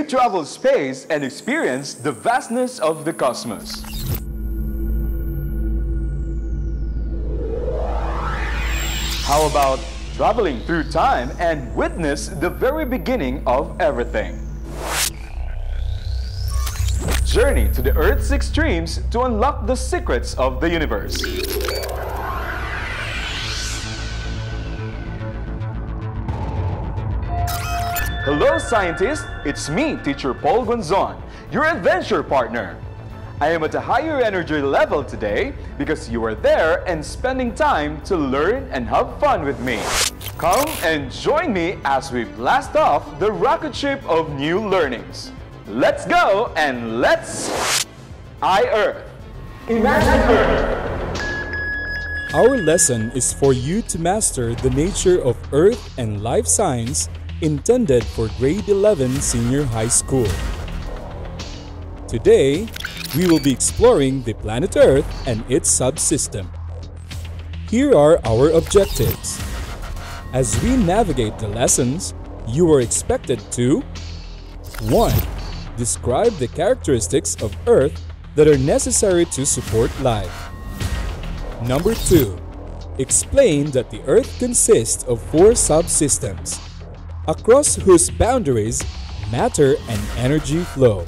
travel space and experience the vastness of the cosmos. How about traveling through time and witness the very beginning of everything? Journey to the Earth's extremes to unlock the secrets of the universe. Hello scientists, it's me, Teacher Paul Guanzon, your adventure partner. I am at a higher energy level today because you are there and spending time to learn and have fun with me. Come and join me as we blast off the rocket ship of new learnings. Let's go and let's Earth. Imagine Earth. Our lesson is for you to master the nature of Earth and life science intended for grade 11 senior high school. Today, we will be exploring the planet Earth and its subsystem. Here are our objectives. As we navigate the lessons, you are expected to 1. Describe the characteristics of Earth that are necessary to support life. Number 2. Explain that the Earth consists of 4 subsystems, across whose boundaries matter and energy flow.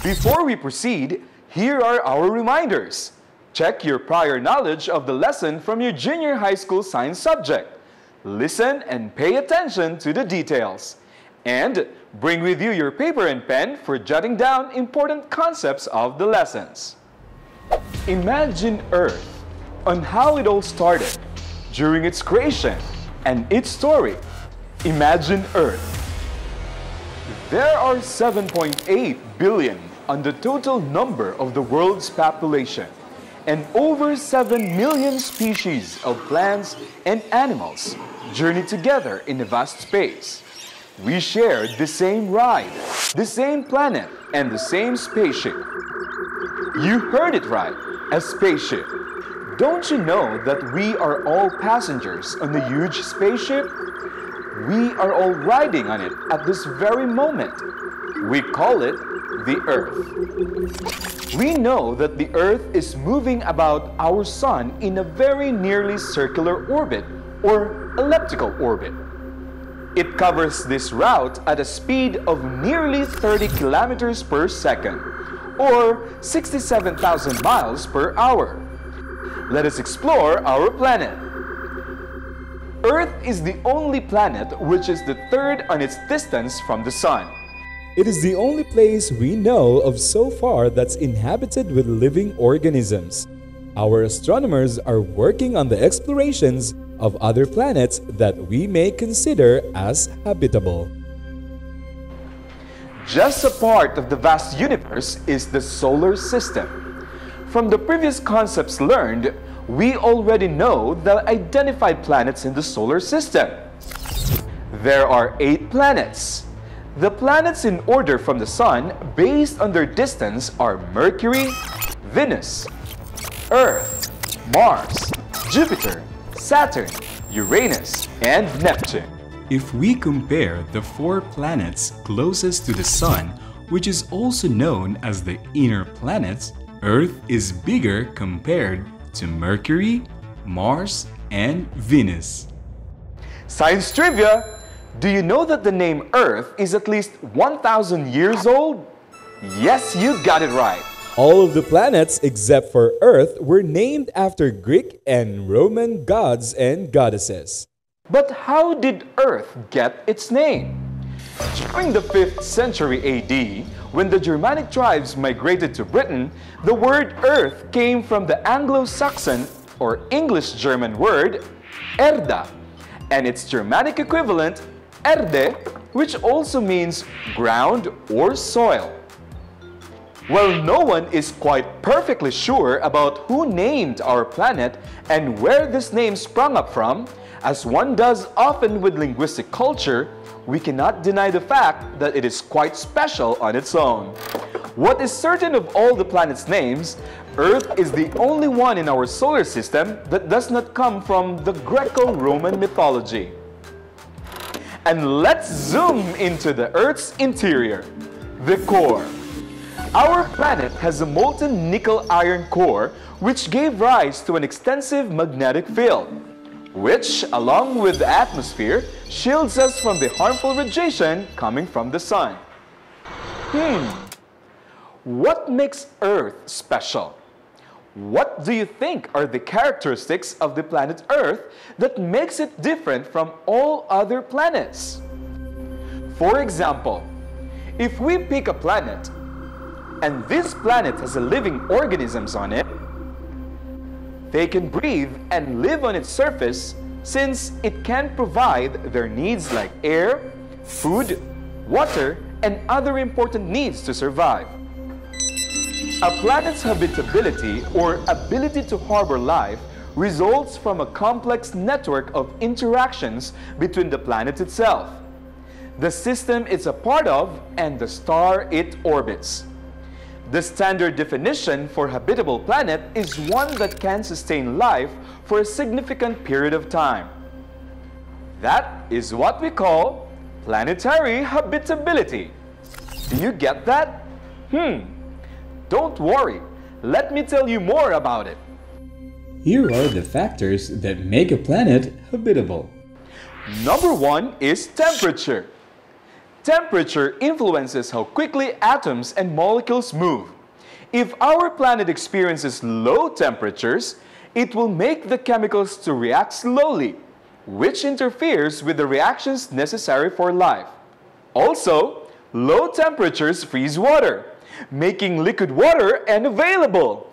Before we proceed, here are our reminders. Check your prior knowledge of the lesson from your junior high school science subject. Listen and pay attention to the details. And bring with you your paper and pen for jotting down important concepts of the lessons. Imagine Earth on how it all started, during its creation, and its story. Imagine Earth. There are 7.8 billion on the total number of the world's population, and over 7 million species of plants and animals journey together in a vast space. We share the same ride, the same planet, and the same spaceship. You heard it right, a spaceship. Don't you know that we are all passengers on a huge spaceship? We are all riding on it at this very moment. We call it the Earth. We know that the Earth is moving about our Sun in a very nearly circular orbit or elliptical orbit. It covers this route at a speed of nearly 30 kilometers per second or 67,000 miles per hour. Let us explore our planet. Earth is the only planet which is the third on its distance from the Sun. It is the only place we know of so far that's inhabited with living organisms. Our astronomers are working on the explorations of other planets that we may consider as habitable. Just a part of the vast universe is the solar system. From the previous concepts learned, we already know the identified planets in the solar system. There are 8 planets. The planets in order from the Sun based on their distance are Mercury, Venus, Earth, Mars, Jupiter, Saturn, Uranus, and Neptune. If we compare the 4 planets closest to the Sun, which is also known as the inner planets, Earth is bigger compared to Mercury, Mars, and Venus. Science trivia! Do you know that the name Earth is at least 1,000 years old? Yes, you got it right. All of the planets except for Earth were named after Greek and Roman gods and goddesses. But how did Earth get its name? During the 5th century AD, when the Germanic tribes migrated to Britain, the word Earth came from the Anglo-Saxon or English-German word Erda, and its Germanic equivalent Erde, which also means ground or soil. Well, no one is quite perfectly sure about who named our planet and where this name sprung up from. As one does often with linguistic culture, we cannot deny the fact that it is quite special on its own. What is certain of all the planets' names, Earth is the only one in our solar system that does not come from the Greco-Roman mythology. And let's zoom into the Earth's interior, the core. Our planet has a molten nickel-iron core which gave rise to an extensive magnetic field, which, along with the atmosphere, shields us from the harmful radiation coming from the sun. What makes Earth special? What do you think are the characteristics of the planet Earth that makes it different from all other planets? For example, if we pick a planet, and this planet has living organisms on it, they can breathe and live on its surface since it can provide their needs like air, food, water, and other important needs to survive. A planet's habitability or ability to harbor life results from a complex network of interactions between the planet itself, the system it's a part of, and the star it orbits. The standard definition for habitable planet is one that can sustain life for a significant period of time. That is what we call planetary habitability. Do you get that? Don't worry, let me tell you more about it. Here are the factors that make a planet habitable. Number 1 is temperature. Temperature influences how quickly atoms and molecules move. If our planet experiences low temperatures, it will make the chemicals to react slowly, which interferes with the reactions necessary for life. Also, low temperatures freeze water, making liquid water unavailable.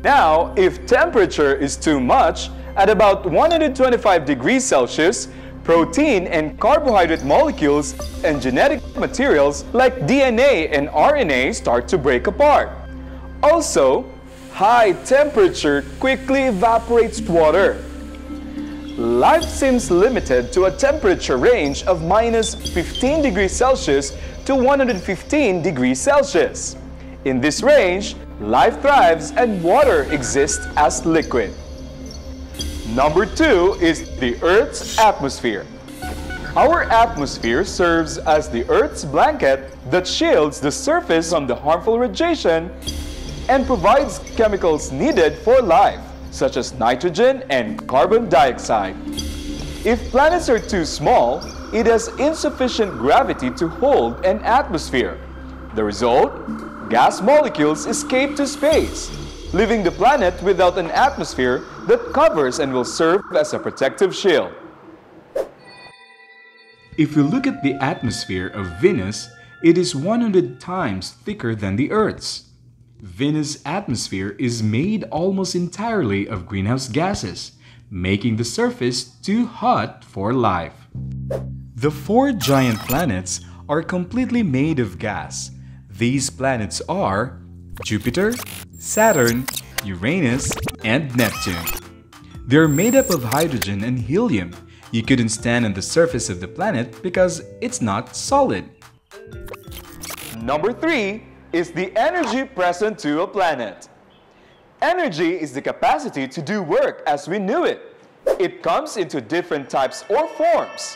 Now, if temperature is too much, at about 125 degrees Celsius, protein and carbohydrate molecules and genetic materials like DNA and RNA start to break apart. Also, high temperature quickly evaporates water. Life seems limited to a temperature range of minus 15 degrees Celsius to 115 degrees Celsius. In this range, life thrives and water exists as liquid. Number 2 is the Earth's atmosphere. Our atmosphere serves as the Earth's blanket that shields the surface from the harmful radiation and provides chemicals needed for life, such as nitrogen and carbon dioxide. If planets are too small, it has insufficient gravity to hold an atmosphere. The result? Gas molecules escape to space, leaving the planet without an atmosphere that covers and will serve as a protective shield. If we look at the atmosphere of Venus, it is 100 times thicker than the Earth's. Venus' atmosphere is made almost entirely of greenhouse gases, making the surface too hot for life. The 4 giant planets are completely made of gas. These planets are Jupiter, Saturn, Uranus, and Neptune. They're made up of hydrogen and helium. You couldn't stand on the surface of the planet because it's not solid. Number 3 is the energy present to a planet. Energy is the capacity to do work as we knew it. It comes into different types or forms.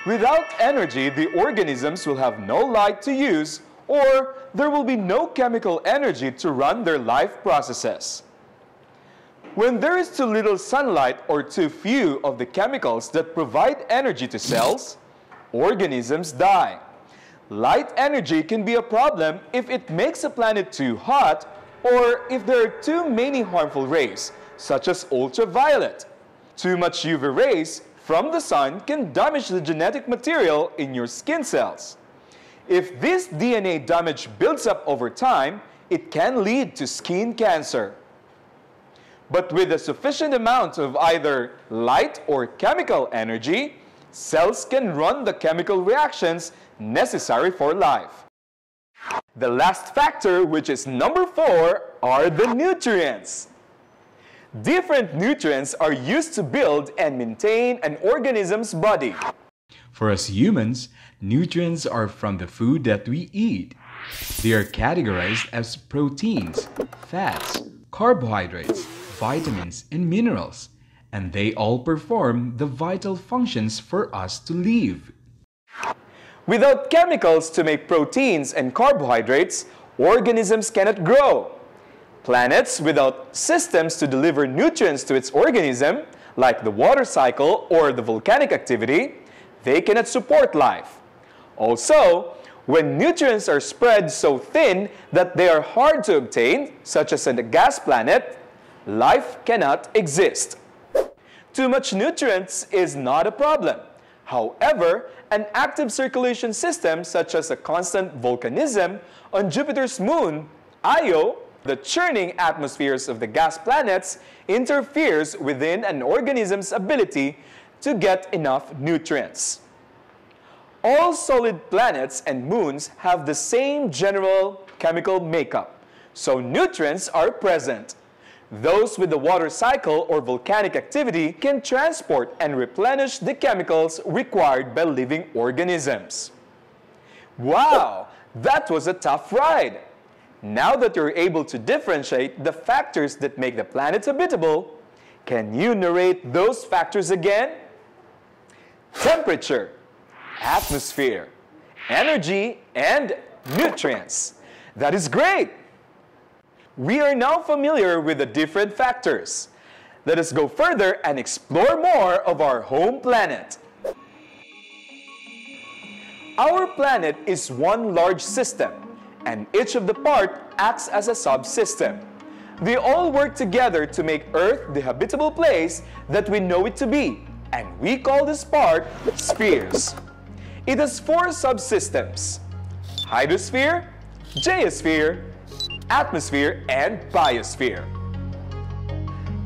Without energy, the organisms will have no light to use, or there will be no chemical energy to run their life processes. When there is too little sunlight or too few of the chemicals that provide energy to cells, organisms die. Light energy can be a problem if it makes a planet too hot or if there are too many harmful rays, such as ultraviolet. Too much UV rays from the sun can damage the genetic material in your skin cells. If this DNA damage builds up over time, it can lead to skin cancer. But with a sufficient amount of either light or chemical energy, cells can run the chemical reactions necessary for life. The last factor, which is number 4, are the nutrients. Different nutrients are used to build and maintain an organism's body. For us humans, nutrients are from the food that we eat. They are categorized as proteins, fats, carbohydrates, vitamins, and minerals. and they all perform the vital functions for us to live. Without chemicals to make proteins and carbohydrates, organisms cannot grow. Planets without systems to deliver nutrients to its organism, like the water cycle or the volcanic activity, they cannot support life. Also, when nutrients are spread so thin that they are hard to obtain, such as in a gas planet, life cannot exist. Too much nutrients is not a problem. However, an active circulation system such as a constant volcanism on Jupiter's moon, Io, the churning atmospheres of the gas planets, interferes within an organism's ability to get enough nutrients. All solid planets and moons have the same general chemical makeup, so nutrients are present. Those with the water cycle or volcanic activity can transport and replenish the chemicals required by living organisms. Wow! That was a tough ride! Now that you're able to differentiate the factors that make the planet habitable, can you narrate those factors again? Temperature, atmosphere, energy, and nutrients. That is great! We are now familiar with the different factors. Let us go further and explore more of our home planet. Our planet is one large system, and each of the parts acts as a subsystem. They all work together to make Earth the habitable place that we know it to be, and we call this part spheres. It has 4 subsystems: hydrosphere, geosphere, atmosphere, and biosphere.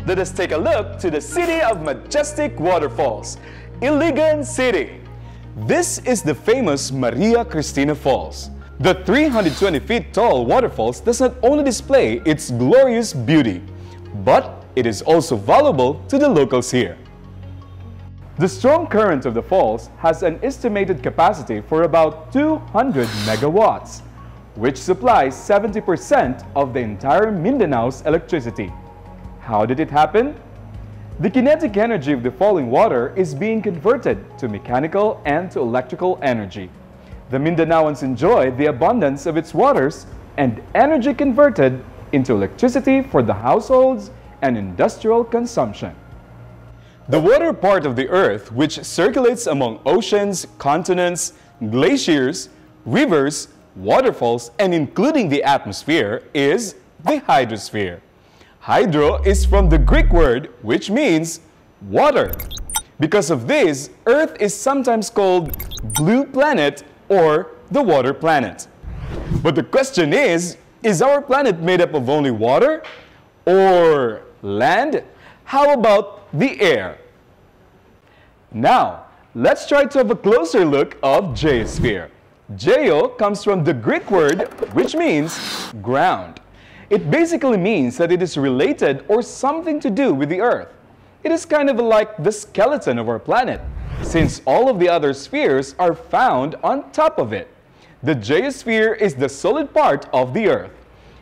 Let us take a look to the city of majestic waterfalls, Iligan City. This is the famous Maria Cristina Falls. The 320 feet tall waterfalls does not only display its glorious beauty, but it is also valuable to the locals here. The strong current of the falls has an estimated capacity for about 200 megawatts, which supplies 70% of the entire Mindanao's electricity. How did it happen? The kinetic energy of the falling water is being converted to mechanical and to electrical energy. The Mindanaoans enjoy the abundance of its waters and energy converted into electricity for the households and industrial consumption. The water part of the Earth, which circulates among oceans, continents, glaciers, rivers, waterfalls, and including the atmosphere, is the hydrosphere. Hydro is from the Greek word which means water. Because of this, Earth is sometimes called blue planet or the water planet. But the question is our planet made up of only water or land? How about the air? Now, let's try to have a closer look of geosphere. Geo comes from the Greek word which means ground. It basically means that it is related or something to do with the Earth. It is kind of like the skeleton of our planet, since all of the other spheres are found on top of it. The geosphere is the solid part of the Earth.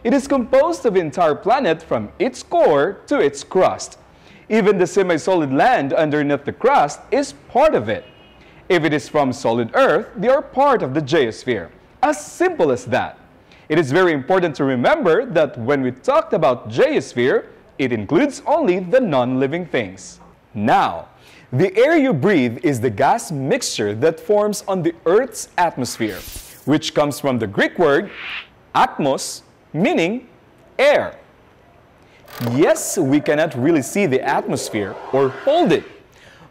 It is composed of the entire planet from its core to its crust. Even the semi-solid land underneath the crust is part of it. If it is from solid Earth, they are part of the geosphere. As simple as that. It is very important to remember that when we talked about geosphere, it includes only the non-living things. Now, the air you breathe is the gas mixture that forms on the Earth's atmosphere, which comes from the Greek word atmos, meaning air. Yes, we cannot really see the atmosphere or hold it,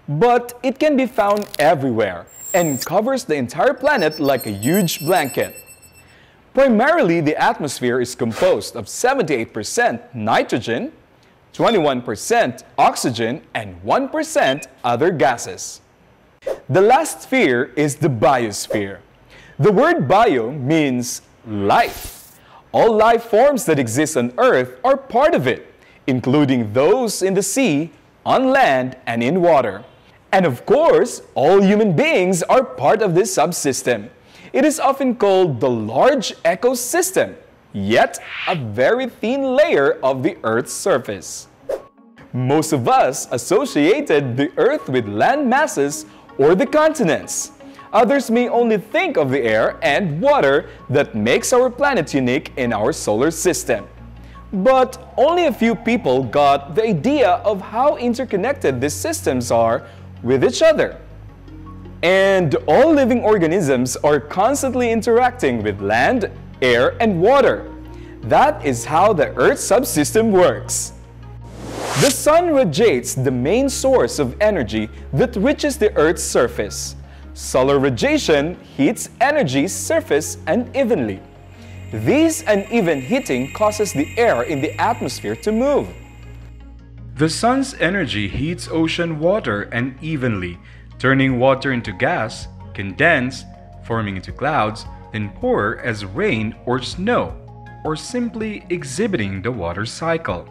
but it can be found everywhere and covers the entire planet like a huge blanket. Primarily, the atmosphere is composed of 78% nitrogen, 21% oxygen, and 1% other gases. The last sphere is the biosphere. The word bio means life. All life forms that exist on Earth are part of it, including those in the sea, on land, and in water. And of course, all human beings are part of this subsystem. It is often called the large ecosystem, yet a very thin layer of the Earth's surface. Most of us associated the Earth with land masses or the continents. Others may only think of the air and water that makes our planet unique in our solar system. But only a few people got the idea of how interconnected these systems are with each other. And all living organisms are constantly interacting with land, air, and water. That is how the Earth's subsystem works. The Sun radiates the main source of energy that reaches the Earth's surface. Solar radiation heats energy's surface unevenly. This uneven heating causes the air in the atmosphere to move. The sun's energy heats ocean water unevenly, turning water into gas, condense, forming into clouds, then pour as rain or snow, or simply exhibiting the water cycle.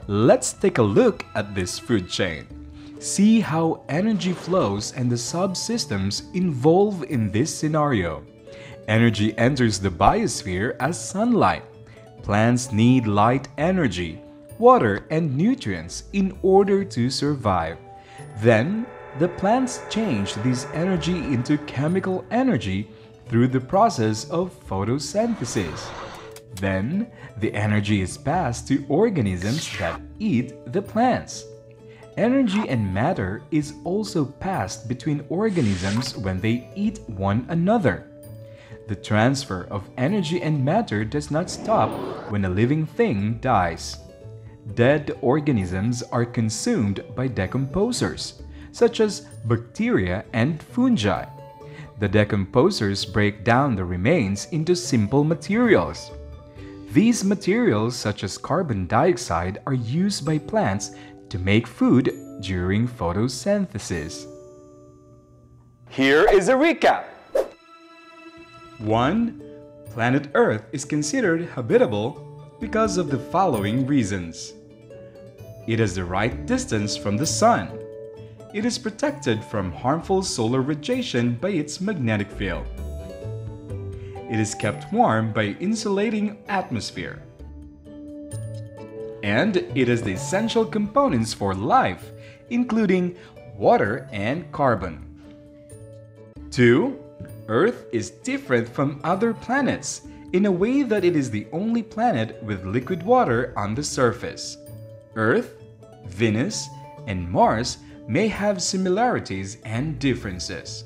Let's take a look at this food chain. See how energy flows and the subsystems involved in this scenario. Energy enters the biosphere as sunlight. Plants need light energy, water, and nutrients in order to survive. Then, the plants change this energy into chemical energy through the process of photosynthesis. Then, the energy is passed to organisms that eat the plants. Energy and matter is also passed between organisms when they eat one another. The transfer of energy and matter does not stop when a living thing dies. Dead organisms are consumed by decomposers, such as bacteria and fungi. The decomposers break down the remains into simple materials. These materials, such as carbon dioxide, are used by plants to make food during photosynthesis. Here is a recap. 1. Planet Earth is considered habitable because of the following reasons. It has the right distance from the Sun. It is protected from harmful solar radiation by its magnetic field. It is kept warm by insulating atmosphere. And it has the essential components for life, including water and carbon. 2. Earth is different from other planets in a way that it is the only planet with liquid water on the surface. Earth, Venus, and Mars may have similarities and differences.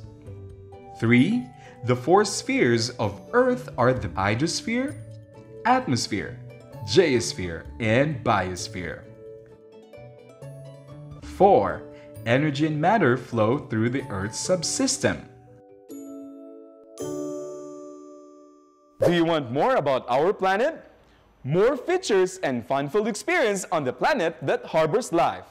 3. The four spheres of Earth are the hydrosphere, atmosphere, geosphere, and biosphere. 4. Energy and matter flow through the Earth's subsystem. Do you want more about our planet? More features and fun-filled experience on the planet that harbors life.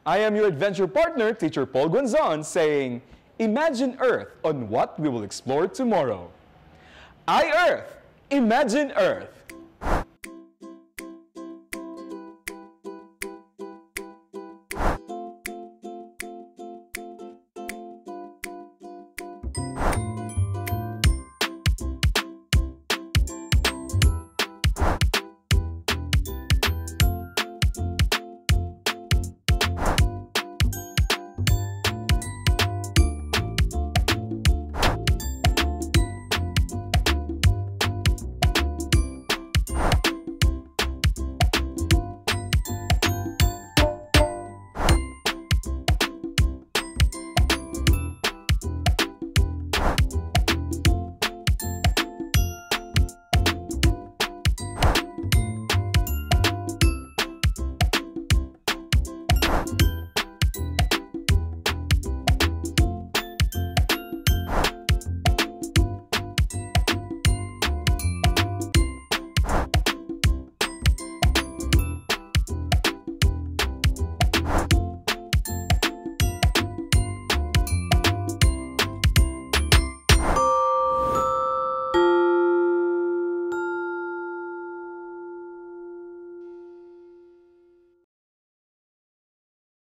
I am your adventure partner, Teacher Paul Guanzon, saying, imagine Earth on what we will explore tomorrow. I Earth, imagine Earth.